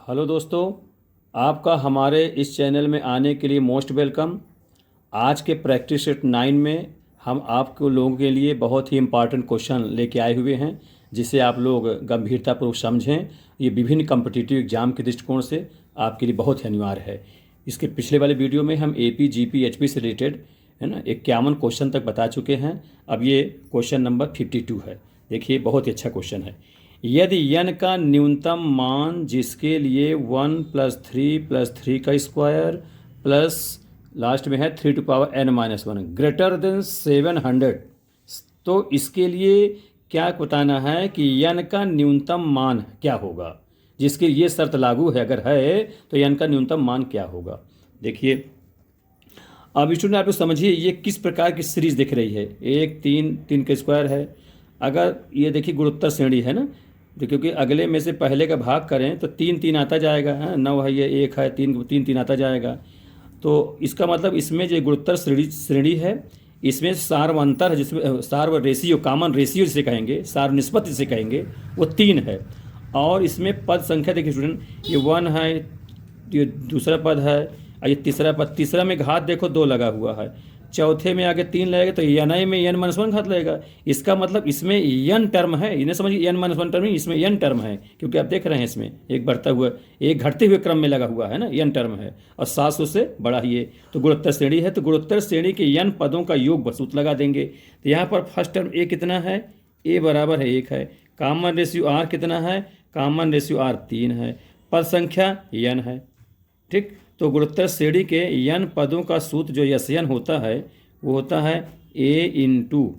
Hello दोस्तों, आपका हमारे इस चैनल में आने के लिए मोस्ट वेलकम। आज के प्रैक्टिस सेट 9 में हम आपको लोगों के लिए बहुत ही इम्पॉर्टेंट क्वेश्चन लेके आए हुए हैं, जिसे आप लोग गंभीरतापूर्वक समझें। ये विभिन्न कम्पिटिटिव एग्जाम के दृष्टिकोण से आपके लिए बहुत ही अनिवार्य है। इसके पिछले वाले वीडियो में हम AP, GP, HP से रिलेटेड 51 क्वेश्चन तक बता चुके हैं। अब ये क्वेश्चन नंबर 52 है। देखिए, बहुत ही अच्छा क्वेश्चन है। यदि n का न्यूनतम मान, जिसके लिए 1 + 3 + 3 का स्क्वायर प्लस लास्ट में है 3 to power n-1 greater than 700, तो इसके लिए क्या बताना है कि n का न्यूनतम मान क्या होगा, जिसके ये शर्त लागू है। अगर है तो n का न्यूनतम मान क्या होगा। देखिए, अब स्टूडेंट आप लोग समझिए ये किस प्रकार की सीरीज दिख रही है। 1 3 3 का स्क्वायर है। अगर ये देखिए गुणोत्तर श्रेणी है ना, तो क्योंकि अगले में से पहले का भाग करें तो 3 3 आता जाएगा। 9 है, ये 1 है, 3 3 3 आता जाएगा। तो इसका मतलब इसमें जो गुणोत्तर श्रेणी है, इसमें सार्व अंतर है, जिसमें सार्व रेशियो, कॉमन रेशियो जिसे कहेंगे, सार्व निष्पत्ति जिसे कहेंगे, वो 3 है। और इसमें पद संख्या देखिए स्टूडेंट, ये 1 है, ये दूसरा पद है, और ये तीसरा पद। तीसरा में घात देखो 2 लगा हुआ है, चौथे में आगे 3 लगेगा, तो n में n-1 घात लगेगा। इसका मतलब इसमें n टर्म है। इन्हें समझिए, n-1 टर्म नहीं, इसमें n टर्म है, क्योंकि आप देख रहे हैं इसमें एक बढ़ता हुआ, एक घटते हुए क्रम में लगा हुआ है ना, n टर्म है, और 700 से बड़ा ही है। तो गुणोत्तर श्रेणी है, तो गुणोत्तर श्रेणी के n पदों का योग सूत्र लगा देंगे। तो यहाँ पर फर्स्ट टर्म a कितना है, a बराबर है 1 है। कॉमन रेशियो r कितना है, कॉमन रेशियो r 3 है। पद संख्या n है। ठीक, तो गुणोत्तर श्रेणी के n पदों का सूत्र जो SN होता है, वो होता है a ×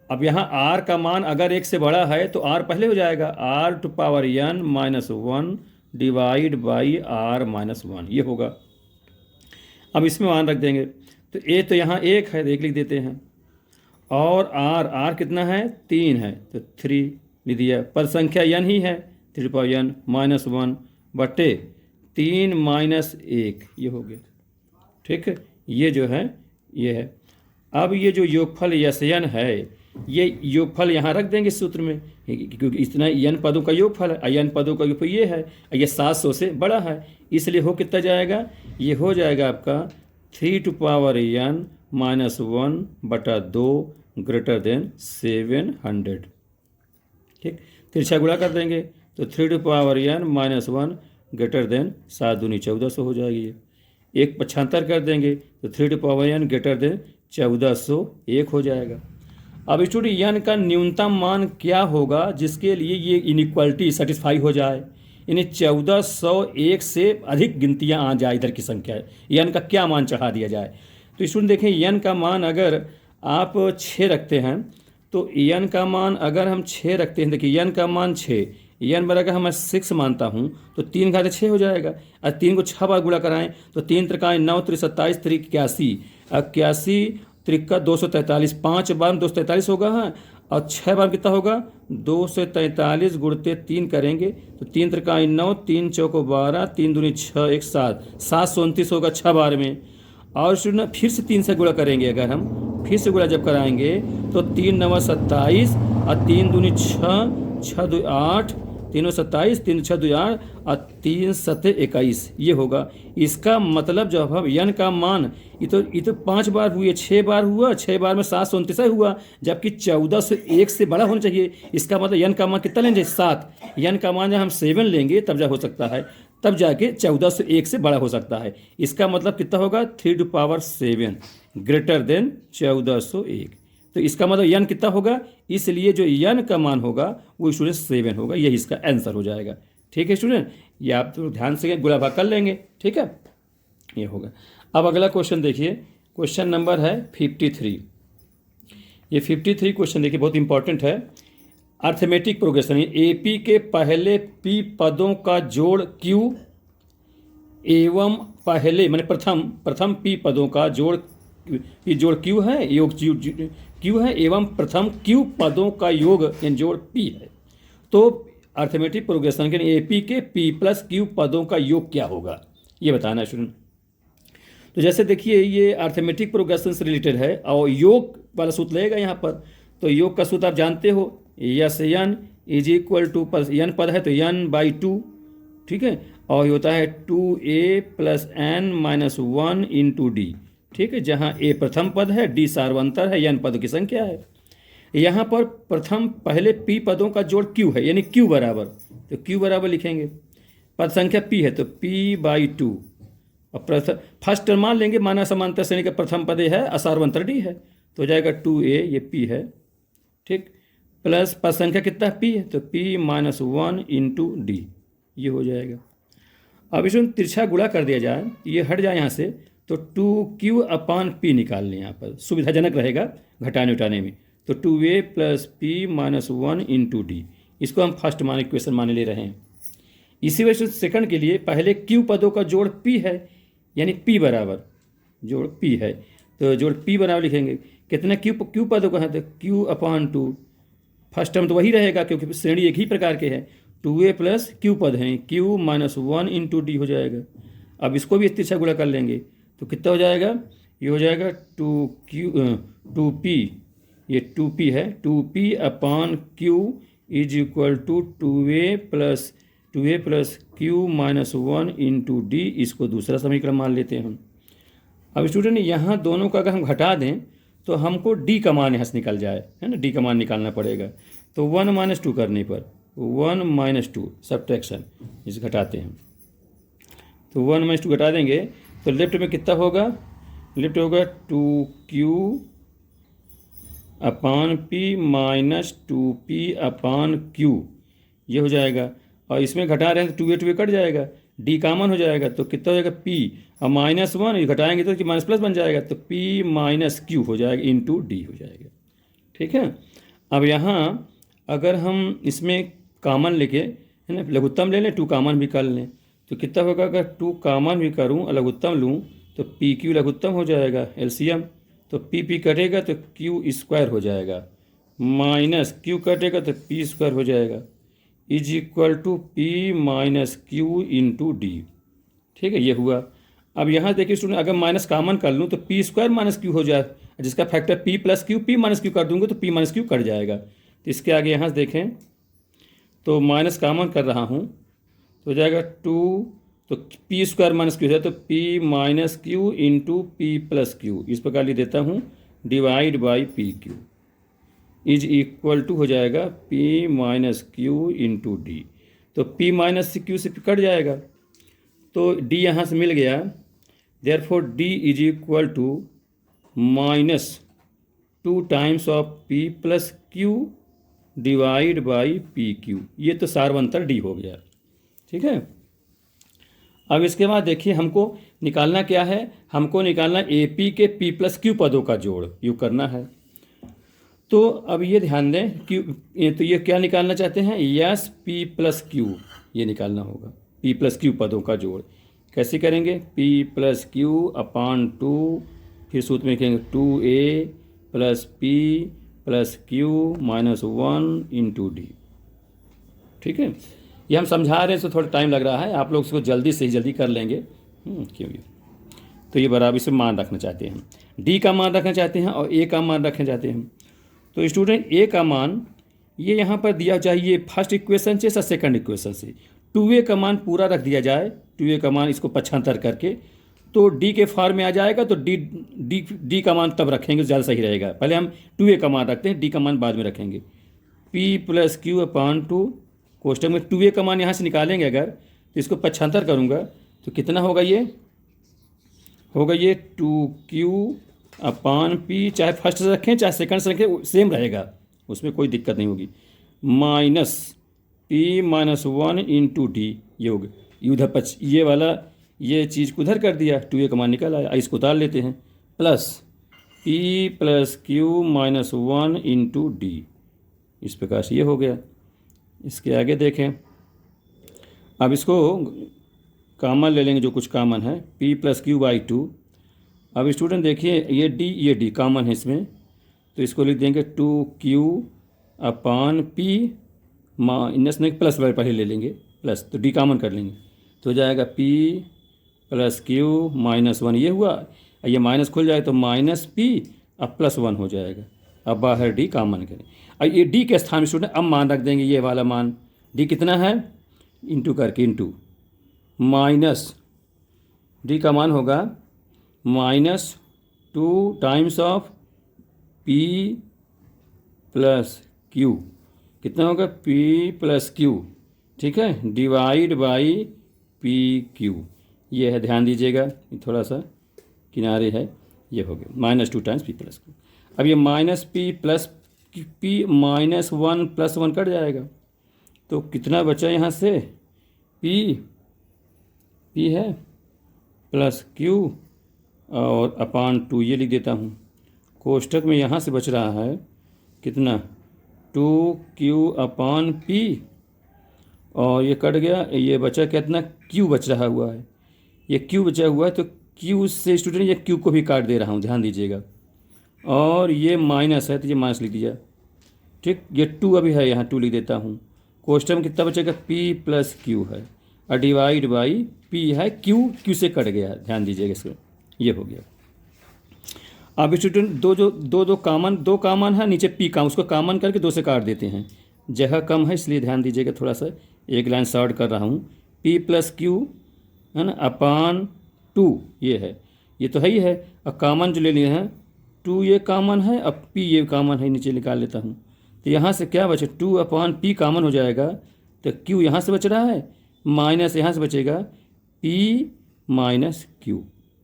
अब यहाँ r का मान अगर 1 से बड़ा है तो r पहले हो जाएगा, r⁻n-1 डिवाइड बाई r-1, ये होगा। अब इसमें मान रख देंगे, तो a तो यहाँ 1 है, 1 लिख देते हैं, और r कितना है, 3 है, तो 3 लिख दिया। पद संख्या n ही है, 3n-1 बटे 3 - 1, ये हो गया। ठीक है, ये जो है ये है। अब ये जो योगफल SN है, ये योगफल यहाँ रख देंगे सूत्र में, क्योंकि इतना n पदों का योगफल है, n पदों का योगफल ये है, ये 700 से बड़ा है, इसलिए हो कितना जाएगा, ये हो जाएगा आपका 3 टू पावर n-1 बटा 2 ग्रेटर देन 700। ठीक, तिरछा गुणा कर देंगे तो 3 to power n-1 greater than 7 दूनी 1400 हो जाएगी। एक 75 कर देंगे तो 3 to power n greater than 1401 हो जाएगा। अब स्टूडेंट n का न्यूनतम मान क्या होगा, जिसके लिए ये इनइक्वालिटी सेटिस्फाई हो जाए, इन्हें 1401 से अधिक गिनतियां आ जाए इधर की संख्या, n का क्या मान चढ़ा दिया जाए। तो स्टूडेंट देखें, n का मान अगर आप 6 रखते हैं, तो n का मान अगर हम 6 रखते हैं, देखिए n का मान 6, n बराबर मैं 6 मानता हूँ, तो 3 घात 6 हो जाएगा। और 3 को 6 बार गुणा कराएं तो 3 त्रिकाएँ 9, 3 27, 3 81, 81 त्रिका 243, 5 बार में 243 होगा, हाँ, और 6 बार कितना होगा, 243 गुणते 3 करेंगे तो 3 त्रिकाएँ 9, 3 चौको 12, 3 दूनी 6, 1 7, 729 होगा 6 बार में। और स्टूडेंट फिर से 3 से गुणा करेंगे, अगर हम फिर से गुणा जब कराएंगे तो 3 9 27, और 3 दूनी 6, 6 2 8, 3 27, 3 6 2 8, और 3 7 21, ये होगा। इसका मतलब जब हम n का मान, ये तो 5 बार हुए, 6 बार हुआ, 6 बार में 729 हुआ, जबकि 1401 से बड़ा होना चाहिए। इसका मतलब n का मान कितना लेंगे, 7। n का मान जब हम 7 लेंगे तब जा हो सकता है, तब जाके 1401 से बड़ा हो सकता है। इसका मतलब कितना होगा, 3 टू पावर 7 ग्रेटर देन 1401। तो इसका मतलब n कितना होगा, इसलिए जो n का मान होगा वो स्टूडेंट 7 होगा, यही इसका आंसर हो जाएगा। ठीक है स्टूडेंट, ये आप तो ध्यान से गुणा भाग कर लेंगे। ठीक है, ये होगा। अब अगला क्वेश्चन देखिए, क्वेश्चन नंबर है 53। ये 53 क्वेश्चन देखिए बहुत इंपॉर्टेंट है। अर्थमेटिक प्रोग्रेशन, AP के पहले P पदों का जोड़ Q एवं पहले माने प्रथम P पदों का जोड़ Q है, योग Q है, एवं प्रथम Q पदों का योग जोड़ P है। तो अर्थमेटिक प्रोग्रेशन के AP के P + Q पदों का योग क्या होगा, ये बताना है स्टूडेंट। तो जैसे देखिए, ये अर्थमेटिक प्रोग्रेशन से रिलेटेड है, और योग वाला सूत्र लगेगा यहाँ पर। तो योग का सूत्र आप जानते हो, SN = n पद है तो n/2 ठीक है, और ये होता है 2a plus n minus 1 into d. ठीक है, जहाँ a प्रथम पद है, d सार्वंतर है, n पदों की संख्या है। यहाँ पर प्रथम पहले p पदों का जोड़ q है, यानी q बराबर, तो q बराबर लिखेंगे, पद संख्या p है तो p/2, और प्रथम फर्स्ट टर्म मान लेंगे, माना समांतर श्रेणी का प्रथम पद है, असार्वंतर d है, तो हो जाएगा 2a, ये p है, ठीक, प्लस पद संख्या कितना p है, तो p-1 इंटू डी, ये हो जाएगा। अब इसमें तिरछा गुणा कर दिया जाए, ये हट जाए यहाँ से, तो 2q/p निकाल लें, यहाँ पर सुविधाजनक रहेगा घटाने उठाने में, तो 2a plus p-1 into d, इसको हम फर्स्ट मान इक्वेशन मान ले रहे हैं। इसी वजह से सेकंड के लिए पहले q पदों का जोड़ p है, यानी p बराबर जोड़ p है, तो जोड़ p बराबर लिखेंगे, कितना q पदों का है, तो q/2, फर्स्ट टर्म तो वही रहेगा क्योंकि श्रेणी एक ही प्रकार के हैं, 2a प्लस q पद हैं, q-1 इंटू डी हो जाएगा। अब इसको भी तिरछा गुणा कर लेंगे, तो कितना हो जाएगा, ये हो जाएगा 2p, ये 2p है, 2p/q is equal to 2a plus q-1 into d, इसको दूसरा समीकरण मान लेते हैं हम। अब स्टूडेंट यहाँ दोनों का अगर हम घटा दें तो हमको d का मान यहाँ से निकल जाए, है ना, d का मान निकालना पड़ेगा, तो 1 - 2 करने पर 1 - 2 सब्ट्रैक्शन, इसे घटाते हैं, तो 1 - 2 घटा देंगे तो लेफ्ट में कितना होगा, लेफ्ट होगा 2q/p माइनस 2p/q, ये हो जाएगा, और इसमें घटा रहे हैं तो 2a कट जाएगा, d कॉमन हो जाएगा, तो कितना हो जाएगा p और -1, ये घटाएंगे तो माइनस प्लस बन जाएगा, तो p-q हो जाएगा इंटू डी हो जाएगा। ठीक है, अब यहाँ अगर हम इसमें कॉमन लेके, है ना, लघुत्तम ले लें, 2 कॉमन भी कर लें, तो कितना होगा, अगर 2 कॉमन भी करूँ और लघुत्तम लूँ तो pq लघुत्तम हो जाएगा, एलसीएम, तो p कटेगा तो q² हो जाएगा, माइनस q कटेगा तो p² हो जाएगा, is equal to p-q into d. ठीक है, ये हुआ। अब यहाँ देखिए स्टूडेंट, अगर माइनस कॉमन कर लूँ तो p² - q हो जाए, जिसका factor p + q, p - q कर दूंगा तो p - q कट जाएगा, तो इसके आगे यहाँ से देखें तो माइनस कॉमन कर रहा हूँ तो हो जाएगा 2, तो p² - q हो जाए तो p - q into p + q, इस प्रकार लिख देता हूँ, divide by pq is equal to हो जाएगा p - q इंटू डी, तो p - q से कट जाएगा, तो d यहाँ से मिल गया, therefore d is equal to -2 times of p + q divide by pq, ये तो सार्वंतर d हो गया। ठीक है, अब इसके बाद देखिए हमको निकालना क्या है, हमको निकालना AP के p + q पदों का जोड़ योग करना है। तो अब ये ध्यान दें कि तो ये क्या निकालना चाहते हैं, यस p + q, ये निकालना होगा, p + q पदों का जोड़ कैसे करेंगे, p + q/2, फिर सूत्र में लिखेंगे 2a plus p + q - 1 into d. ठीक है, ये हम समझा रहे हैं तो थोड़ा टाइम लग रहा है, आप लोग इसको जल्दी से जल्दी कर लेंगे, क्योंकि तो ये बराबर से मान रखना चाहते हैं, d का मान रखना चाहते हैं और a का मान रखना चाहते हैं। तो स्टूडेंट a का मान ये यहाँ पर दिया चाहिए फर्स्ट इक्वेशन से या सेकंड इक्वेशन से, 2a का मान पूरा रख दिया जाए, 2a का मान इसको पक्षांतर करके तो d के फॉर्म में आ जाएगा, तो d का मान तब रखेंगे ज़्यादा सही रहेगा, पहले हम 2a का मान रखते हैं, d का मान बाद में रखेंगे, p + q/2, कोष्टक में 2a का मान यहाँ से निकालेंगे अगर, तो इसको पक्षांतर करूँगा तो कितना होगा, ये होगा ये 2q/p, चाहे फर्स्ट से रखें चाहे सेकंड से रखें सेम रहेगा, उसमें कोई दिक्कत नहीं होगी, माइनस p - 1 इंटू डी, ये होगा, उधर ये वाला ये चीज़ को उधर कर दिया, 2a का मान निकल आया, इसको उतार लेते हैं, plus p + q - 1 into D, इस प्रकार से ये हो गया। इसके आगे देखें, अब इसको कॉमन ले लेंगे, जो कुछ कॉमन है, p + q/2। अब स्टूडेंट देखिए ये d कॉमन है इसमें, तो इसको लिख देंगे 2q/p माइनस नहीं प्लस पहले ले लेंगे, प्लस, तो d कॉमन कर लेंगे तो हो जाएगा p + q - 1, ये हुआ, ये माइनस खुल जाए तो -p अब +1 हो जाएगा, अब बाहर d कॉमन करें, अब ये d के स्थान में स्टूडेंट अब मान रख देंगे, ये वाला मान d कितना है, इंटू करके, इंटू माइनस डी का मान होगा -2 times of P plus Q. कितना होगा? पी प्लस क्यू, ठीक है, डिवाइड बाई पी क्यू। ये है, ध्यान दीजिएगा, थोड़ा सा किनारे है, ये हो गया -2 टाइम्स पी प्लस क्यू। अब ये minus P plus P -1 + 1 cut जाएगा, तो कितना बचा यहाँ से? पी है प्लस क्यू और /2, ये लिख देता हूँ। कोष्टक में यहाँ से बच रहा है कितना? 2q/p, और ये कट गया, ये बचा कितना? q बच रहा हुआ है, ये q बचा हुआ है, तो q से स्टूडेंट ये q को भी काट दे रहा हूँ, ध्यान दीजिएगा। और ये माइनस है तो ये माइनस लिख दिया, ठीक। ये 2 अभी है, यहाँ 2 लिख देता हूँ। कोष्टक में कितना बचेगा? p प्लस q है, और डिवाइड बाई p है, q से कट गया, ध्यान दीजिएगा इसको, ये हो गया। अब स्टूडेंट दो कामन है, नीचे p का, उसको कामन करके 2 से काट देते हैं, जगह कम है इसलिए ध्यान दीजिएगा, थोड़ा सा एक लाइन शॉर्ट कर रहा हूँ। p प्लस क्यू है ना, /2 ये है, ये तो है ही है। और कामन जो ले लिए हैं, 2 ये कामन है, अब p ये कामन है, नीचे निकाल लेता हूँ। तो यहाँ से क्या बचे? 2/p कामन हो जाएगा, तो q यहाँ से बच रहा है, माइनस यहाँ से बचेगा p माइनस q,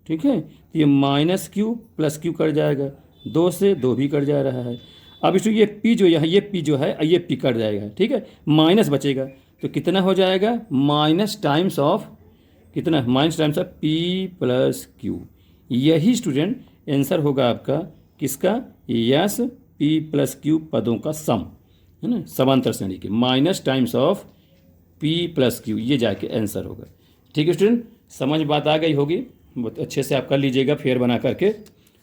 ठीक है। तो ये -q प्लस q कट जाएगा, 2 से 2 भी कट जा रहा है। अब इसको ये p जो यहाँ, ये p जो है, ये p कट जाएगा, ठीक है, माइनस बचेगा, तो कितना हो जाएगा? माइनस टाइम्स ऑफ कितना? Minus times of p plus q। यही स्टूडेंट आंसर होगा आपका किसका? यस, p प्लस q पदों का सम, है ना, समांतर श्रेणी के, minus times of p plus q, ये जाके आंसर होगा। ठीक है स्टूडेंट, समझ बात आ गई होगी, बहुत अच्छे से आप कर लीजिएगा फेयर बना करके।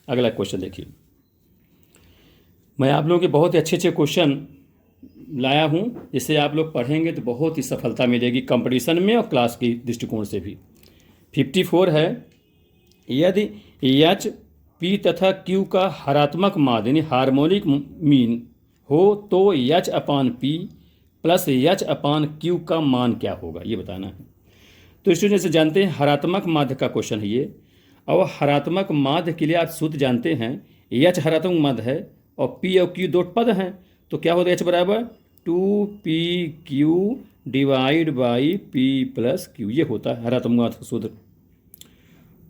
अगला क्वेश्चन देखिए, मैं आप लोगों के बहुत ही अच्छे अच्छे क्वेश्चन लाया हूँ, जिससे आप लोग पढ़ेंगे तो बहुत ही सफलता मिलेगी कंपटीशन में और क्लास की दृष्टिकोण से भी। 54 है, यदि एच पी तथा क्यू का हरात्मक माध्य यानी हार्मोनिक मीन हो तो h/p प्लस h/q का मान क्या होगा, ये बताना है। तो स्टूडेंट जैसे जानते हैं हरात्मक माध्य का क्वेश्चन है ये, और हरात्मक माध्य के लिए आप सूत्र जानते हैं, h हरात्मक माध्य है और p और q दो पद हैं, तो क्या होता है? h बराबर 2pq divide by p plus q, ये होता है हरात्मक माध्य का सूत्र।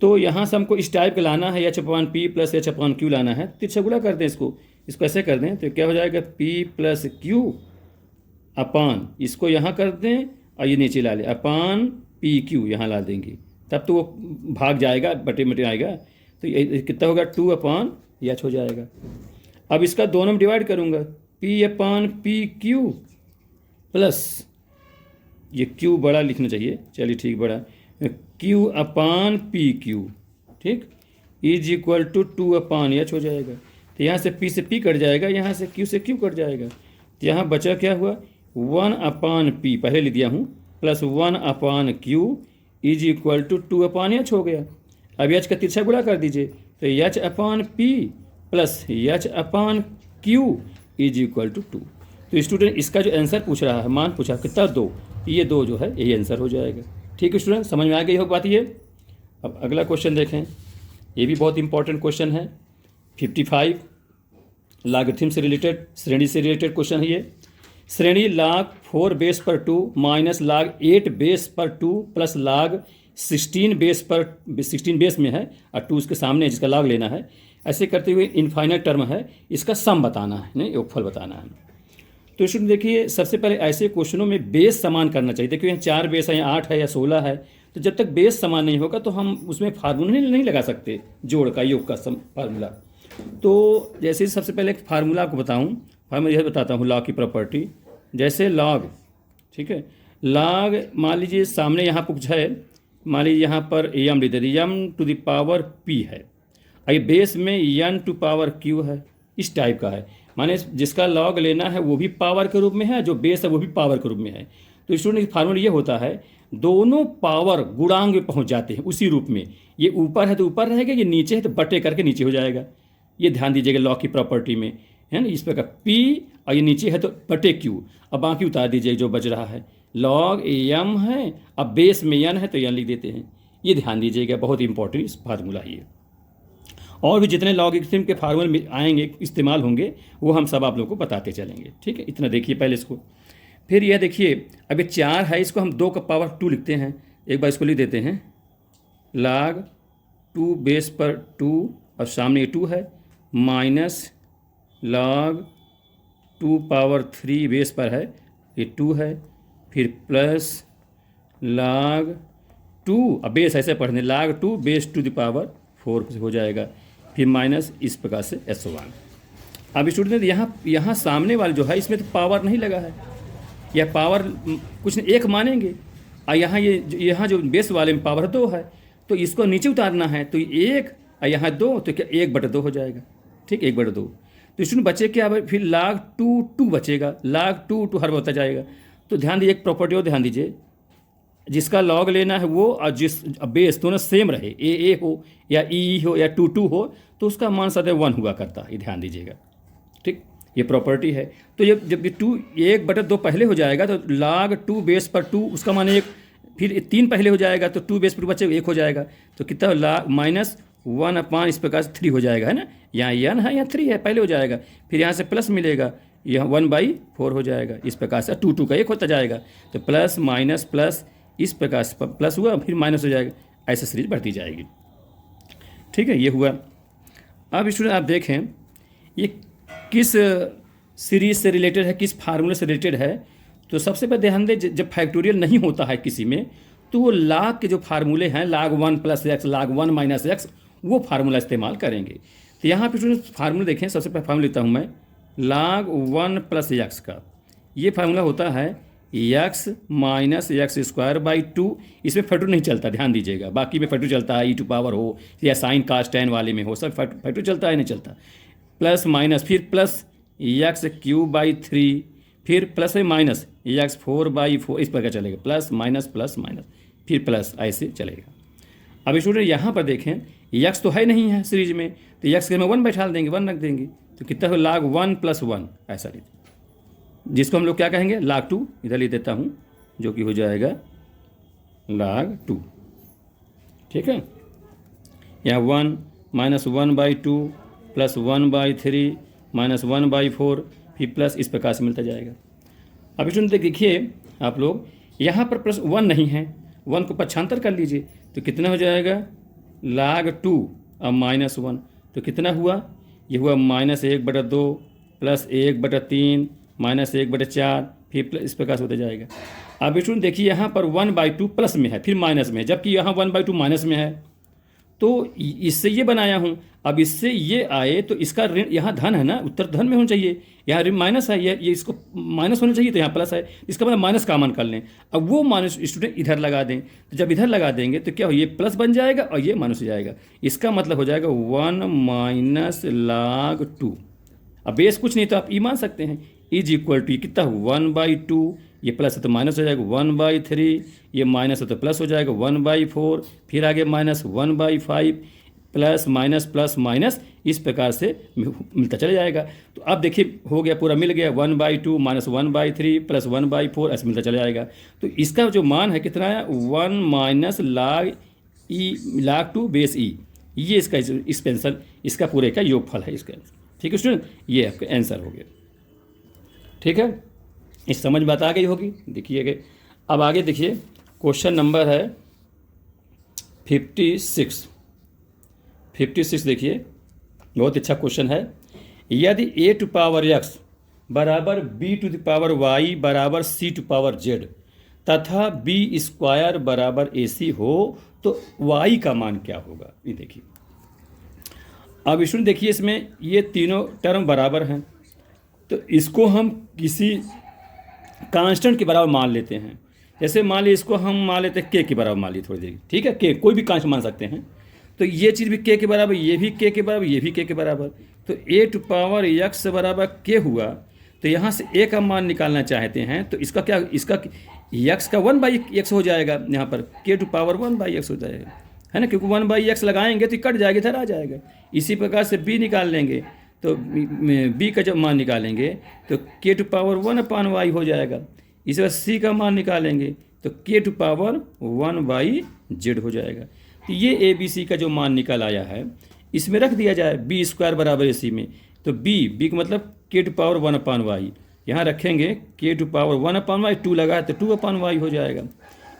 तो यहाँ से हमको इस टाइप का लाना है, h/p प्लस h/q लाना है, तिरछा गुणा कर दें इसको ऐसे कर दें, तो क्या हो जाएगा? p प्लस q अपान, इसको यहाँ कर दें और ये नीचे ला लें, अपान pq यहाँ ला देंगे, तब तो वो भाग जाएगा, बटे आएगा, तो ये कितना होगा? 2/h हो जाएगा। अब इसका दोनों में डिवाइड करूँगा, p/pq प्लस, ये q बड़ा लिखना चाहिए, चलिए ठीक, बड़ा, q/pq, ठीक, इज इक्वल टू 2/h हो जाएगा। तो यहाँ से p से p कट जाएगा, यहाँ से q से q कट जाएगा, तो यहाँ बचा क्या हुआ? 1/p पहले लिख दिया हूँ, plus 1/q is equal to 2/h हो गया। अब h का तिरछा गुणा कर दीजिए, तो h/p plus h/q is equal to 2। तो स्टूडेंट इसका जो आंसर पूछ रहा है, मान पूछा कितना? 2, ये 2 जो है यही आंसर हो जाएगा। ठीक है स्टूडेंट, समझ में आ गई हो बात ये। अब अगला क्वेश्चन देखें, ये भी बहुत इंपॉर्टेंट क्वेश्चन है। 55 लॉगरिथम से रिलेटेड, श्रेणी से रिलेटेड क्वेश्चन है ये। श्रेणी log 4 बेस पर 2 माइनस log 8 बेस पर 2 प्लस log 16 बेस में है और 2 उसके सामने है, जिसका log लेना है। ऐसे करते हुए इनफाइनाइट टर्म है, इसका सम बताना है, नहीं योगफल बताना है। तो स्टूडेंट देखिए, सबसे पहले ऐसे क्वेश्चनों में बेस समान करना चाहिए। देखिए यहाँ 4 बेस है, या 8 है या 16 है, तो जब तक बेस समान नहीं होगा तो हम उसमें फार्मूला नहीं लगा सकते, जोड़ का, योग का फार्मूला। तो जैसे सबसे पहले एक फार्मूला आपको बताऊँ, फार्मूला यह बताता हूँ लॉग की प्रॉपर्टी। जैसे लॉग, ठीक है, लॉग मान लीजिए सामने यहाँ कुछ है, मान लीजिए यहाँ पर m लिख देते, m⁻p है, ये बेस में n⁻q है, इस टाइप का है, माने जिसका लॉग लेना है वो भी पावर के रूप में है, जो बेस है वो भी पावर के रूप में है। तो स्टूडेंट फार्मूला ये होता है, दोनों पावर गुणांक में पहुँच जाते हैं उसी रूप में, ये ऊपर है तो ऊपर रहेगा, ये नीचे है तो बटे करके नीचे हो जाएगा। ये ध्यान दीजिएगा लॉग की प्रॉपर्टी में, है ना, इस प्रकार p और ये नीचे है तो बटे q, अब बाकी उतार दीजिए जो बच रहा है, log m है, अब बेस में n है तो n लिख देते हैं। ये ध्यान दीजिएगा, बहुत इंपॉर्टेंट फार्मूला है ये। और भी जितने लॉगरिथम के फार्मूले आएंगे, इस्तेमाल होंगे, वो हम सब आप लोगों को बताते चलेंगे। ठीक है, इतना देखिए पहले इसको। फिर यह देखिए, अब ये 4 है, इसको हम 2 का पावर 2 लिखते हैं। एक बार इसको लिख देते हैं, log 2 बेस पर 2, और सामने 2 है, माइनस log 2 पावर 3 बेस पर है, ये 2 है, फिर प्लस log 2, अब बेस ऐसे पढ़ने, log 2 base to the power 4 हो जाएगा, फिर माइनस इस प्रकार से S1। अब स्टूडेंट यहाँ सामने वाला जो है, इसमें तो पावर नहीं लगा है, यह पावर कुछ नहीं, 1 मानेंगे, और यहाँ जो बेस वाले में पावर 2 है, तो इसको नीचे उतारना है, तो 1 और यहाँ 2, तो क्या 1/2 हो जाएगा। ठीक, 1/2। तो स्टूडेंट बचे क्या, फिर log 2 बचेगा, log 2 हर होता जाएगा। तो ध्यान दीजिए, एक प्रॉपर्टी और ध्यान दीजिए, जिसका लॉग लेना है वो, और जिस बेस दोनों सेम रहे, ए हो या ई हो या 2 हो, तो उसका मान सदैव 1 हुआ करता है, ये ध्यान दीजिएगा। ठीक, ये प्रॉपर्टी है। तो जब 1/2 पहले हो जाएगा तो log 2 बेस पर 2, उसका मान 1, फिर 3 पहले हो जाएगा तो 2 बेस पर बचे 1 हो जाएगा, तो कितना -1/, इस प्रकार से 3 हो जाएगा, है ना। यहाँ n है, यहाँ 3 है, पहले हो जाएगा, फिर यहाँ से प्लस मिलेगा, यहाँ 1/4 हो जाएगा, इस प्रकार से 2 का 1 होता जाएगा, तो प्लस माइनस प्लस, इस प्रकार से प्लस हुआ, फिर माइनस हो जाएगा, ऐसे सीरीज बढ़ती जाएगी। ठीक है, ये हुआ। अब स्टूडेंट आप देखें, ये किस सीरीज से रिलेटेड है, किस फार्मूले से रिलेटेड है। तो सबसे पहले ध्यान दें, जब फैक्टोरियल नहीं होता है किसी में, तो वो log के जो फार्मूले हैं, log 1 + x, log 1 - x, वो फार्मूला इस्तेमाल करेंगे। तो यहाँ पे स्टूडेंट फार्मूला देखें, सबसे पहले फार्मूला लेता हूँ मैं, log 1 + x का ये फार्मूला होता है x - x²/2। इसमें फैक्टर नहीं चलता, ध्यान दीजिएगा, बाकी में फैक्टर चलता है, e टू पावर हो या साइन cos tan वाले में हो, सब फैक्टर चलता है, नहीं चलता। प्लस माइनस, फिर प्लस x³ फिर प्लस है माइनस x4/4, इस प्रकार चलेगा, प्लस माइनस, फिर प्लस, ऐसे चलेगा। अब स्टूडेंट यहाँ पर देखें, x तो है नहीं है सीरीज में, तो x के में 1 बैठा देंगे, 1 रख देंगे, तो कितना हो, log 1 + 1, ऐसा लिखते, जिसको हम लोग क्या कहेंगे, log 2, इधर लिख देता हूँ, जो कि हो जाएगा log 2। ठीक है, यहाँ 1 -1/2 प्लस 1/3 -1/4, फिर प्लस, इस प्रकार से मिलता जाएगा। अब स्टूडेंट देखिए आप लोग, यहाँ पर प्लस 1 नहीं है, 1 को पक्षांतर कर लीजिए, तो कितना हो जाएगा, log 2 और -1, तो कितना हुआ, ये हुआ -1/2 प्लस 1/3 -1/4, फिर प्लस, इस प्रकार से होता जाएगा। अब स्टूडेंट देखिए, यहाँ पर 1/2 प्लस में है, फिर माइनस में है, जबकि यहाँ 1/2 माइनस में है, तो इससे ये बनाया हूँ। अब इससे ये आए तो इसका ऋण, यहाँ धन है ना, उत्तर धन में होना चाहिए, यहाँ ऋण माइनस है, ये इसको माइनस होना चाहिए, तो यहाँ प्लस है, इसका मतलब माइनस कॉमन कर लें। अब वो माइनस स्टूडेंट इधर लगा दें, तो जब इधर लगा देंगे तो क्या हो, ये प्लस बन जाएगा और ये माइनस हो जाएगा, इसका मतलब हो जाएगा 1 - log 2। अब बेस कुछ नहीं तो आप मान सकते हैं, = कितना 1/2, ये प्लस है तो माइनस हो जाएगा 1/3, ये माइनस है तो प्लस हो जाएगा 1/4, फिर आगे -1/5, प्लस माइनस, इस प्रकार से मिलता चला जाएगा। तो अब देखिए हो गया, पूरा मिल गया, 1/2 -1/3 प्लस 1/4, ऐसे मिलता चला जाएगा। तो इसका जो मान है कितना है, 1 - log 2 बेस e, ये इसका एक्सपेंशन, इसका पूरे का योगफल है इसका। ठीक है स्टूडेंट, ये आपका आंसर हो गया। ठीक है, इस समझ बात आ गई होगी। देखिएगा, अब आगे देखिए, क्वेश्चन नंबर है 56 देखिए, बहुत अच्छा क्वेश्चन है। यदि a⁴x बराबर b⁴y बराबर c⁴z तथा b² बराबर ac हो, तो y का मान क्या होगा, ये देखिए। अब स्टूडेंट देखिए, इसमें ये तीनों टर्म बराबर हैं, तो इसको हम किसी कांस्टेंट के बराबर मान लेते हैं। जैसे मान लीजिए, इसको हम मान लेते हैं k के बराबर मान ली थोड़ी देर, ठीक है, k कोई भी कांस्टेंट मान सकते हैं। तो ये चीज़ भी k के बराबर, ये भी k के बराबर, ये भी k के बराबर, तो a⁴x बराबर k हुआ। तो यहाँ से a का मान निकालना चाहते हैं, तो इसका क्या, इसका x का 1/x हो जाएगा, यहाँ पर k⁴1/x हो जाएगा, है ना, क्योंकि 1/x लगाएंगे तो कट जाएगा, इधर आ जाएगा। इसी प्रकार से b निकाल लेंगे, तो b का जब मान निकालेंगे तो k⁴1/y हो जाएगा। इस बार सी का मान निकालेंगे तो के टू पावर 1/z हो जाएगा। तो ये ए बी सी का जो मान निकल आया है इसमें रख दिया जाए बी स्क्वायर बराबर ए सी में। तो बी का मतलब के टू पावर 1/y, यहाँ रखेंगे के टू पावर 1/y, 2 लगा तो 2/y हो जाएगा।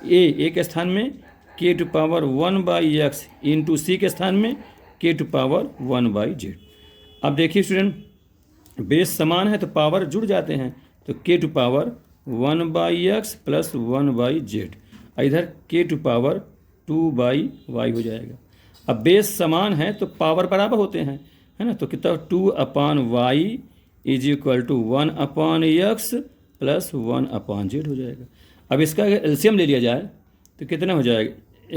ए के स्थान में के टू पावर 1/x इंटू सी के स्थान में के टू पावर 1/z। अब देखिए स्टूडेंट, बेस समान है तो पावर जुड़ जाते हैं, तो के to power 1/x plus 1/z, इधर के टू पावर 2/y हो जाएगा। अब बेस समान है तो पावर बराबर होते हैं, है ना, तो कितना 2/y is equal to 1/x plus 1/z हो जाएगा। अब इसका अगर एलसीएम ले लिया जाए तो कितना हो जाएगा,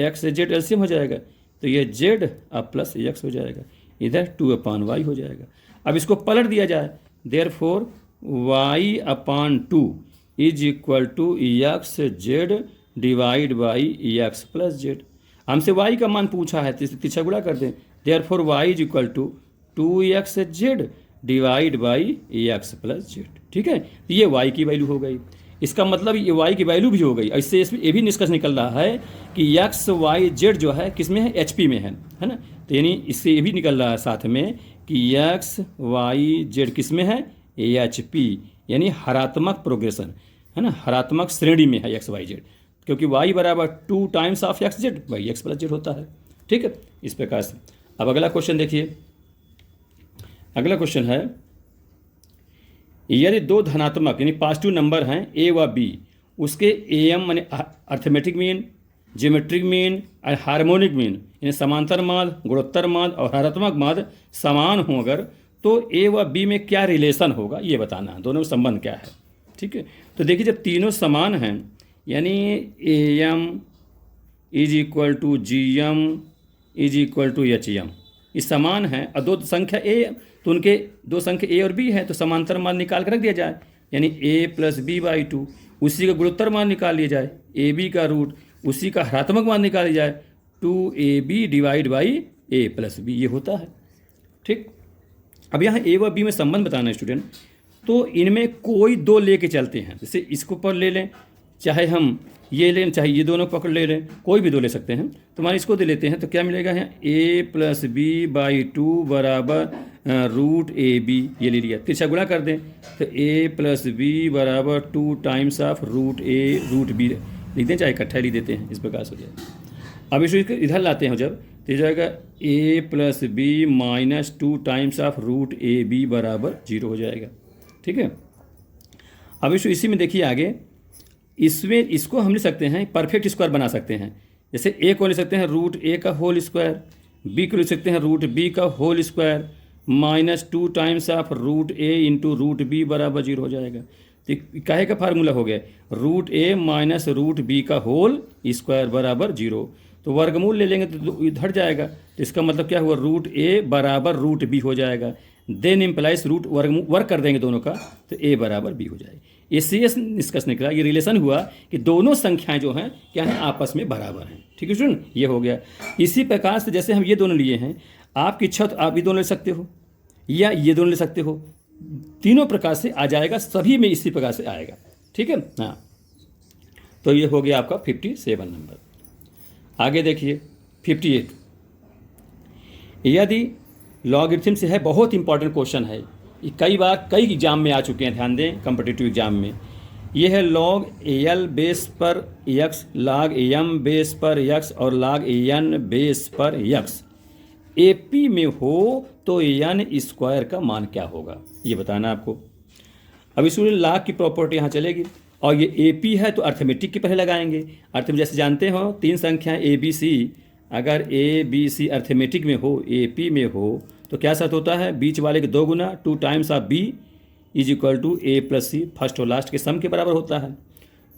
x से z एलसीएम हो जाएगा, तो ये z अब प्लस x हो जाएगा, इधर 2/y हो जाएगा। अब इसको पलट दिया जाए, therefore y/2 is equal to x/z divide by x plus z। हमसे y का मान पूछा है तो इसे पीछे गुणा कर दें, therefore y is equal to 2x/z divide by x plus z। ठीक है, ये y की वैल्यू हो गई। इसका मतलब ये y की वैल्यू भी हो गई। इससे ये भी निष्कर्ष निकल रहा है कि x y z जो है किस में है, HP में है ना। तो यानी इससे ये भी निकल रहा है साथ में कि x y z किस में है, HP, यानी हरात्मक प्रोग्रेशन, है ना, हरात्मक श्रेणी में है x y z, क्योंकि y बराबर 2 times of x z by x plus z होता है। ठीक है, इस प्रकार से। अब अगला क्वेश्चन देखिए, अगला क्वेश्चन है, यदि दो धनात्मक यानी पॉजिटिव नंबर हैं a व b, उसके am यानी अर्थमेटिक मीन, ज्योमेट्रिक मीन और हार्मोनिक मीन यानी समांतर माद, गुणोत्तर माद और हरात्मक माद समान हो अगर, तो a व b में क्या रिलेशन होगा ये बताना है, दोनों में संबंध क्या है। ठीक है, तो देखिए जब तीनों समान हैं यानी am is equal to gm is equal to hm, ये समान है और दो संख्या a, तो उनके दो संख्या a और b है, तो समांतर मान निकाल कर रख दिया जाए, यानी a प्लस b/2, उसी का गुणोत्तर मान निकाल लिया जाए ab का रूट, उसी का हरात्मक मान निकाल लिया जाए 2ab divide by a plus b, ये होता है। ठीक, अब यहाँ a व b में संबंध बताना है स्टूडेंट, तो इनमें कोई दो लेके चलते हैं, जैसे इसको पर ले लें, चाहे हम ये लें, चाहे ये दोनों पकड़ ले लें, कोई भी दो ले सकते हैं। तो मान इसको दे लेते हैं तो क्या मिलेगा यहाँ a प्लस b/2 बराबर रूट AB, ये ले लिया, तिरछा गुणा कर दें तो a प्लस b बराबर 2 times of root A root B लिख दें, चाहे इकट्ठा लिख देते हैं, इस प्रकार से हो जाए। अब इसको इधर लाते हैं जब, तो जाएगा a plus b minus 2 times of root AB बराबर 0 हो जाएगा। ठीक है, अब इसको इसी में देखिए आगे, इसमें इसको हम लिख सकते हैं परफेक्ट स्क्वायर बना सकते हैं, जैसे a को लिख सकते हैं रूट A का होल स्क्वायर, b को लिख सकते हैं रूट B का whole square minus 2 times of root A into root B बराबर 0 हो जाएगा। तो काहे का फार्मूला हो गया, root A minus root B का होल स्क्वायर बराबर 0, तो वर्गमूल ले लेंगे तो इधर जाएगा, तो इसका मतलब क्या हुआ, रूट A बराबर रूट B हो जाएगा, देन इम्प्लाइज रूट वर्क कर देंगे दोनों का, तो a बराबर b हो जाएगा। इससे ये निष्कर्ष निकला, ये रिलेशन हुआ कि दोनों संख्याएं जो हैं क्या हैं, आपस में बराबर हैं। ठीक है स्टूडेंट, ये हो गया। इसी प्रकार से जैसे हम ये दोनों लिए हैं, आपकी इच्छा तो आप भी दोनों ले सकते हो या ये दोनों ले सकते हो, तीनों प्रकार से आ जाएगा, सभी में इसी प्रकार से आएगा। ठीक है, हाँ, तो ये हो गया आपका 57 नंबर। आगे देखिए 58, यदि लॉगरिथम से है, बहुत इंपॉर्टेंट क्वेश्चन है, ये कई बार कई एग्जाम में आ चुके हैं, ध्यान दें, कम्पिटिटिव एग्जाम में। ये है log AL बेस पर x, log AM बेस पर x और log AN बेस पर x AP में हो तो n स्क्वायर का मान क्या होगा, ये बताना आपको। अब इसमें log की प्रॉपर्टी यहाँ चलेगी, और ये AP है तो अर्थमेटिक के पहले लगाएंगे। अर्थमेटिक जैसे जानते हो, तीन संख्याएं ABC, अगर ABC अर्थमेटिक में हो, AP में हो, तो क्या शर्त होता है, बीच वाले के 2 गुना 2 times of B is equal to A plus C, first और लास्ट के सम के बराबर होता है।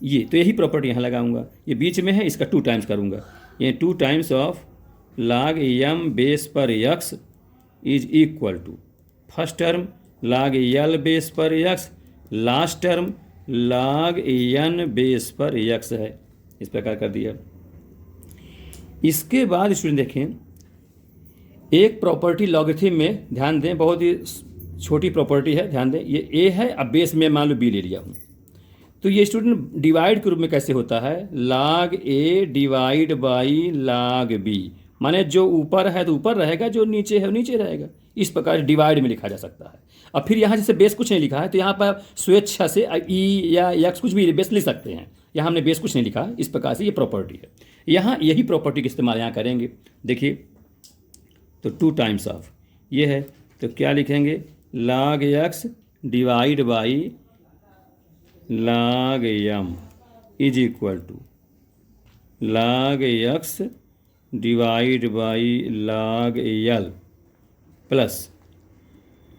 ये तो यही प्रॉपर्टी यहाँ लगाऊंगा, ये बीच में है, इसका 2 टाइम्स करूँगा, ये 2 times of log AM base पर x is equal to first term log L base पर x, last term log N base पर x है, इस प्रकार कर दिया। इसके बाद स्टूडेंट देखें, एक प्रॉपर्टी लॉगरिथम में ध्यान दें, बहुत ही छोटी प्रॉपर्टी है, ध्यान दें, ये a है, अब बेस में मान लो b ले लिया हूँ, तो ये स्टूडेंट डिवाइड के रूप में कैसे होता है, log a divide by log b, माने जो ऊपर है तो ऊपर रहेगा, जो नीचे है वो नीचे रहेगा। इस प्रकार डिवाइड में लिखा जा सकता है। अब फिर यहाँ जैसे बेस कुछ नहीं लिखा है तो यहाँ पर स्वेच्छा से ई या एक्स कुछ भी बेस लिख सकते हैं। यहाँ हमने बेस कुछ नहीं लिखा, इस प्रकार से ये प्रॉपर्टी है। यहाँ यही प्रॉपर्टी का इस्तेमाल यहाँ करेंगे। देखिए तो 2 टाइम्स ऑफ ये है तो क्या लिखेंगे, log x divide by log m is equal to log x divide by log l plus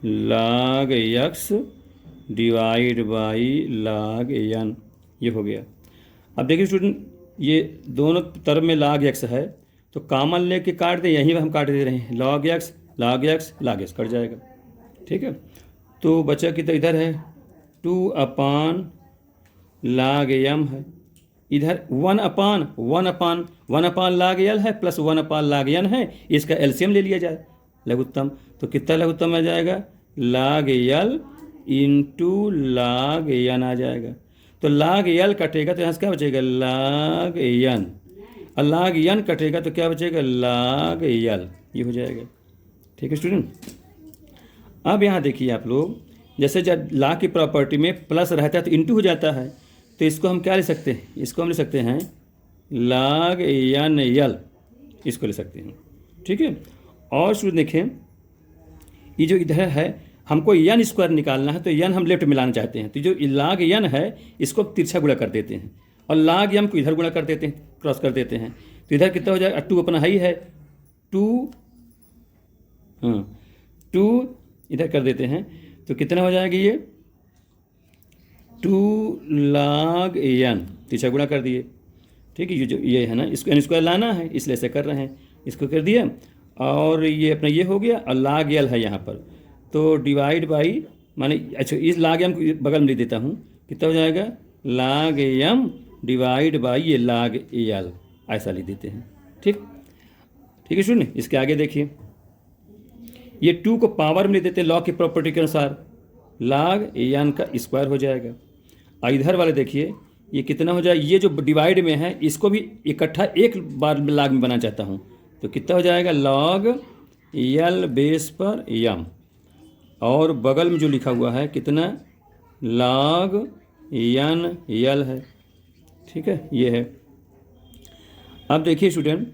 log x divide by log n। ये हो गया। अब देखिए स्टूडेंट ये दोनों तरफ में log x है तो कॉमन लेके काट दे, यहीं हम काट दे रहे हैं, log x log x cut जाएगा। ठीक है, तो बचा कि तो इधर है 2 अपान log m है, इधर 1 अपान log l है प्लस 1 अपान log n है। इसका एलसीएम ले लिया जाए लघुत्तम, तो कितना लघुत्तम आ जाएगा, log l into log n आ जाएगा। तो log l कटेगा तो यहाँ से क्या बचेगा, log n, और log n कटेगा तो क्या बचेगा, log l। ये हो जाएगा। ठीक है स्टूडेंट, अब यहाँ देखिए आप लोग, जैसे जब log की प्रॉपर्टी में प्लस रहता है तो इंटू हो जाता है, तो इसको हम क्या ले सकते हैं, इसको हम ले सकते हैं log n l, इसको ले सकते हैं। ठीक है, और स्टूडेंट देखें ये जो इधर है हमको n स्क्वायर निकालना है, तो n हम लेफ्ट में लाना चाहते हैं, तो जो log n है इसको तिरछा गुणा कर देते हैं और log m को इधर गुणा कर देते हैं, क्रॉस कर देते हैं। तो इधर कितना हो जाएगा, 2 अपना हाई है 2 इधर कर देते हैं तो कितना हो जाएगा, ये 2 log n, तिरछा गुणा कर दिए। ठीक है, ये जो ये है ना, इसको n स्क्वायर लाना है इसलिए ऐसे कर रहे हैं, इसको कर दिया और ये अपना ये हो गया और log l है यहाँ पर, तो डिवाइड बाई माने अच्छा इस log m को बगल में लिख देता हूँ, कितना हो जाएगा log m डिवाइड बाई ये log l, ऐसा लिख देते हैं। ठीक है सुनिए, इसके आगे देखिए ये 2 को पावर में लिख देते हैं लॉग की प्रॉपर्टी के अनुसार, log n का स्क्वायर हो जाएगा। और इधर वाले देखिए ये कितना हो जाएगा, ये जो डिवाइड में है इसको भी इकट्ठा एक बार log में बनाना चाहता हूँ, तो कितना हो जाएगा log l बेस पर m, और बगल में जो लिखा हुआ है कितना log n l है। ठीक है, ये है। अब देखिए स्टूडेंट,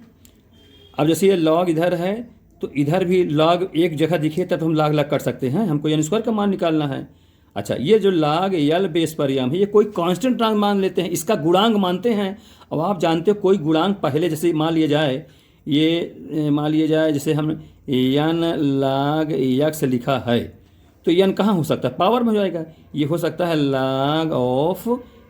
अब जैसे ये log इधर है तो इधर भी log एक जगह दिखे तब हम log कर सकते हैं, हमको n स्क्वायर का मान निकालना है। अच्छा, ये जो log l बेस पर m है ये कोई कांस्टेंट मान लेते हैं, इसका गुणांक मानते हैं। अब आप जानते हो कोई गुणांक पहले जैसे मान लिया जाए, ये मान लिया जाए जैसे हम n log x लिखा है तो n कहाँ हो सकता है, पावर में हो जाएगा। ये हो सकता है log ऑफ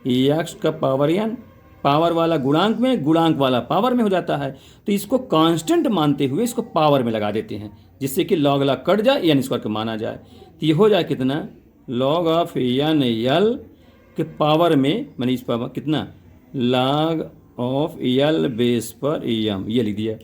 x का पावर n, पावर वाला गुणांक में, गुणांक वाला पावर में हो जाता है। तो इसको कांस्टेंट मानते हुए इसको पावर में लगा देते हैं, जिससे कि log कट जाए, n स्क्वायर का माना जाए। तो ये हो जाए कितना log ऑफ n l के पावर में, मैंने इस पावर कितना log ऑफ l बेस पर m, ये लिख दिया।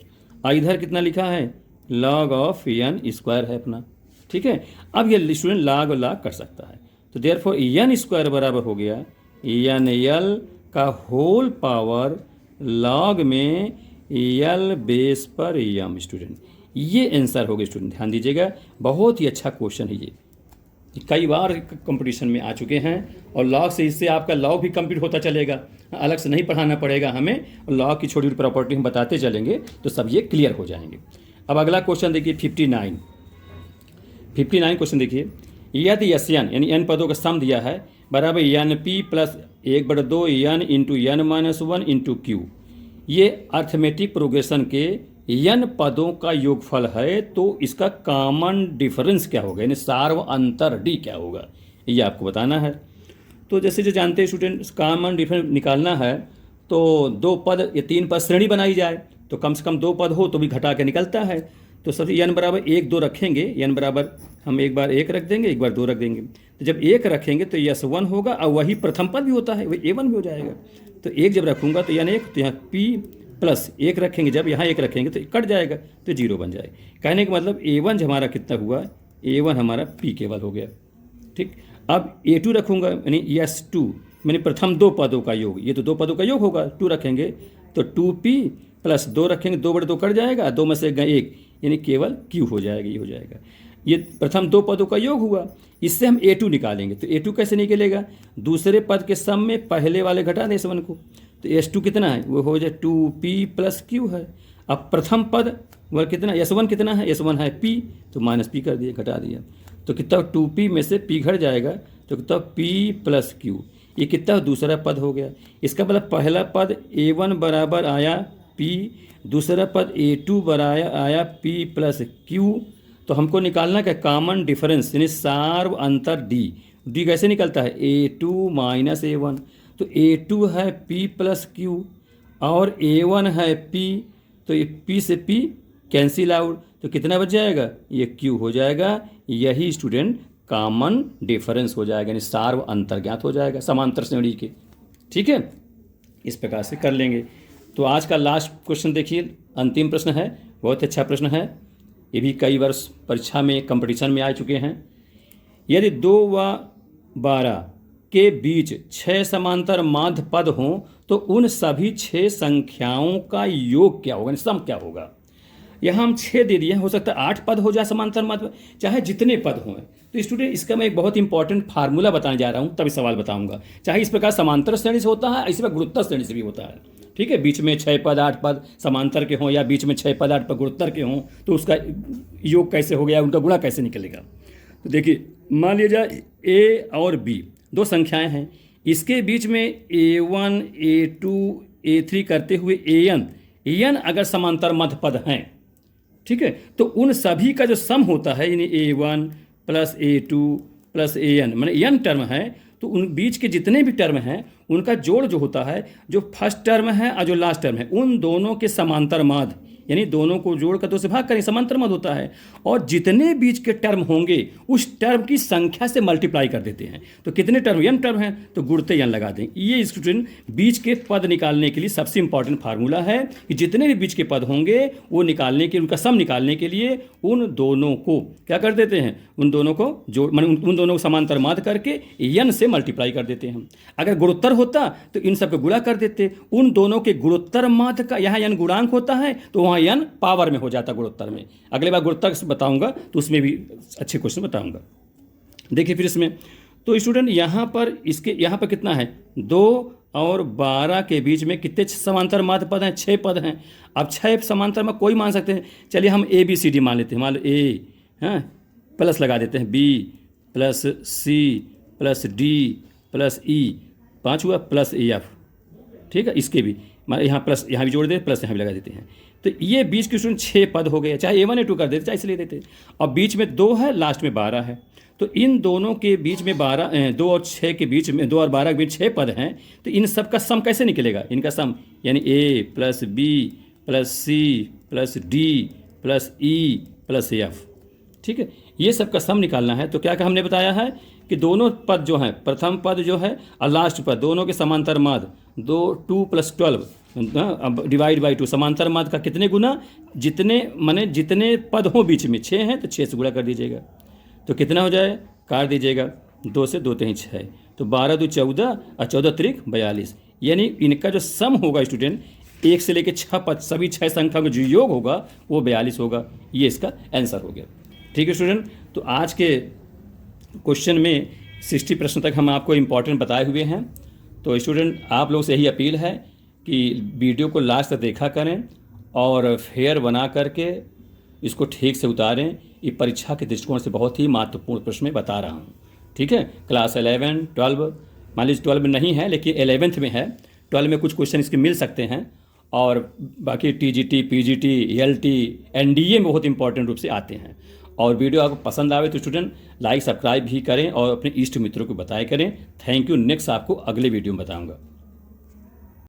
और इधर कितना लिखा है log ऑफ n स्क्वायर है अपना। ठीक है, अब ये स्टूडेंट log कर सकता है, तो देयरफॉर n स्क्वायर बराबर हो गया n l का होल पावर log में l बेस पर m। स्टूडेंट ये आंसर हो गया। स्टूडेंट ध्यान दीजिएगा, बहुत ही अच्छा क्वेश्चन है ये, कई बार कंपटीशन में आ चुके हैं, और log से इससे आपका log भी कंप्लीट होता चलेगा, अलग से नहीं पढ़ाना पड़ेगा हमें, और log की छोटी छोटी प्रॉपर्टी हम बताते चलेंगे तो सब ये क्लियर हो जाएंगे। अब अगला क्वेश्चन देखिए 59 क्वेश्चन देखिए, यदि SN यानी n पदों का सम दिया है बराबर NP plus 1/2 n into n-1 into Q, ये अर्थमेटिक प्रोग्रेशन के n पदों का योगफल है, तो इसका कॉमन डिफरेंस क्या होगा, यानी सार्व अंतर d क्या होगा, ये आपको बताना है। तो जैसे जो जानते हैं स्टूडेंट, कॉमन डिफरेंस निकालना है तो 2 पद या 3 पद श्रेणी बनाई जाए, तो कम से कम 2 पद हो तो भी घटा के निकलता है। तो सबसे n बराबर 1 2 रखेंगे, n बराबर हम एक बार 1 रख देंगे, एक बार 2 रख देंगे। तो जब 1 रखेंगे तो S1 होगा, और वही प्रथम पद भी होता है, वही A1 भी हो जाएगा। तो 1 जब रखूँगा तो n 1, तो यहाँ P प्लस 1 रखेंगे, जब यहाँ 1 रखेंगे तो कट जाएगा, तो 0 बन जाएगा। कहने का मतलब A1 हमारा कितना हुआ, A1 हमारा P केवल हो गया। ठीक, अब A2 रखूँगा यानी S2, मैंने प्रथम दो पदों का योग, ये तो दो पदों का योग होगा, 2 रखेंगे तो 2p प्लस 2 रखेंगे, 2/2 कट जाएगा, 2 में से 1 यानी केवल q हो जाएगा, ये हो जाएगा। ये प्रथम दो पदों का योग हुआ। इससे हम a2 निकालेंगे, तो a2 कैसे निकलेगा, दूसरे पद के सम में पहले वाले घटा दें s1 को, तो s2 कितना है, वो हो जाए 2p प्लस q है। अब प्रथम पद वह कितना, s1 कितना है, s1 है p, तो माइनस p कर दिया, घटा दिया, तो कितना 2p में से p घट जाएगा, तो कितना p प्लस q, ये कितना दूसरा पद हो गया। इसका मतलब पहला पद a1 बराबर आया p, दूसरा पद a2 बराबर आया p प्लस q। तो हमको निकालना क्या, कॉमन डिफरेंस यानी सार्व अंतर d कैसे निकलता है, a2 माइनस a1, तो a2 है p प्लस q और a1 है p, तो ये p से p कैंसिल आउट, तो कितना बच जाएगा, ये q हो जाएगा। यही स्टूडेंट कॉमन डिफरेंस हो जाएगा, यानी सार्व अंतर ज्ञात हो जाएगा समांतर श्रेणी के। ठीक है, इस प्रकार से कर लेंगे। तो आज का लास्ट क्वेश्चन देखिए, अंतिम प्रश्न है, बहुत अच्छा प्रश्न है, ये भी कई वर्ष परीक्षा में कंपटीशन में आ चुके हैं। यदि 2 व 12 के बीच 6 समांतर माध्य पद हों तो उन सभी 6 संख्याओं का योग क्या होगा, सम क्या होगा। यहाँ हम 6 दे दिए, हो सकता है 8 पद हो जाए समांतर माध्य, चाहे जितने पद हों। तो स्टूडेंट इसका मैं एक बहुत इंपॉर्टेंट फार्मूला बताने जा रहा हूँ, तभी सवाल बताऊंगा। चाहे इस प्रकार समांतर श्रेणी से होता है, इसी प्रकार गुणोत्तर श्रेणी से भी होता है। ठीक है, बीच में 6 पद 8 पद समांतर के हों या बीच में 6 पद 8 पद गुणोत्तर के हों, तो उसका योग कैसे हो गया, उनका गुणा कैसे निकलेगा। तो देखिए, मान लिया जाए a और b दो संख्याएं हैं, इसके बीच में a1 a2 a3 करते हुए an अगर समांतर मध्य पद हैं, ठीक है, तो उन सभी का जो सम होता है यानी a1 plus a2 plus an माने n टर्म है, तो उन बीच के जितने भी टर्म हैं उनका जोड़ जो होता है, जो फर्स्ट टर्म है और जो लास्ट टर्म है, उन दोनों के समांतर माध्य यानी दोनों को जोड़ कर 2 से भाग करें, समांतर मध्य होता है। और जितने बीच के टर्म होंगे उस टर्म की संख्या से मल्टीप्लाई कर देते हैं। तो कितने टर्म, n टर्म हैं तो गुणते n लगा दें। ये स्टूडेंट बीच के पद निकालने के लिए सबसे इंपॉर्टेंट फार्मूला है कि जितने भी बीच के पद होंगे वो निकालने के, उनका सम निकालने के लिए उन दोनों को क्या कर देते हैं, उन दोनों को जोड़ माने उन दोनों को समांतर माध्य करके n से मल्टीप्लाई कर देते हैं। अगर गुणोत्तर होता तो इन सबको गुणा कर देते, उन दोनों के गुणोत्तर माध्य का यहाँ n गुणांक होता है तो वहाँ n पावर में हो जाता गुणोत्तर में। अगले बार गुणोत्तर बताऊंगा तो उसमें भी अच्छे क्वेश्चन बताऊंगा। देखिए फिर इसमें तो स्टूडेंट यहाँ पर इसके यहाँ पर कितना है, 2 और 12 के बीच में कितने समांतर माध्य पद हैं, 6 पद हैं। अब 6 समांतर में कोई मान सकते हैं, चलिए हम ए बी सी डी मान लेते हैं। मान लो ए हाँ प्लस लगा देते हैं, B plus C plus D plus E, 5 हुआ प्लस ए एफ। ठीक है, इसके भी यहाँ प्लस यहाँ भी जोड़ दे, प्लस यहाँ भी लगा देते हैं। तो ये बीच के स्टूडेंट 6 पद हो गए, चाहे A1 A2 कर देते, चाहे इसलिए देते। अब बीच में 2 है, लास्ट में 12 है, तो इन दोनों के बीच में 2 और 6 के बीच में 2 और 12 के बीच 6 पद हैं। तो इन सब का सम कैसे निकलेगा, इनका सम यानी A plus B plus C plus D plus E plus F. ठीक है, ये सब का सम निकालना है। तो क्या क्या हमने बताया है कि दोनों पद जो हैं, प्रथम पद जो है और लास्ट पद, दोनों के समांतर माध्य 2 + 12 अब डिवाइड बाई 2, समांतर माध्य का कितने गुना, जितने माने जितने पद हों बीच में 6 हैं तो 6 से गुणा कर दीजिएगा, तो कितना हो जाए, काट दीजिएगा, 2 से 2 × 6, तो 12 × 2 = 14 और 14 × 3 = 42। यानी इनका जो सम होगा स्टूडेंट 1 से लेकर 6 पद, सभी 6 संख्या का जो योग होगा वो 42 होगा। ये इसका आंसर हो गया। ठीक है स्टूडेंट, तो आज के क्वेश्चन में 60 प्रश्न तक हम आपको इम्पॉर्टेंट बताए हुए हैं। तो स्टूडेंट आप लोगों से यही अपील है कि वीडियो को लास्ट तक देखा करें और फेयर बना करके इसको ठीक से उतारें। ये परीक्षा के दृष्टिकोण से बहुत ही महत्वपूर्ण प्रश्न मैं बता रहा हूँ। ठीक है, क्लास 11 12 मान लीजिए 12 में नहीं है लेकिन 11th में है, 12 में कुछ क्वेश्चन इसके मिल सकते हैं और बाकी TGT PGT LT NDA में बहुत इंपॉर्टेंट रूप से आते हैं। और वीडियो आपको पसंद आवे तो स्टूडेंट लाइक सब्सक्राइब भी करें और अपने इष्ट मित्रों को बताया करें। Thank you. नेक्स्ट आपको अगले वीडियो में बताऊंगा।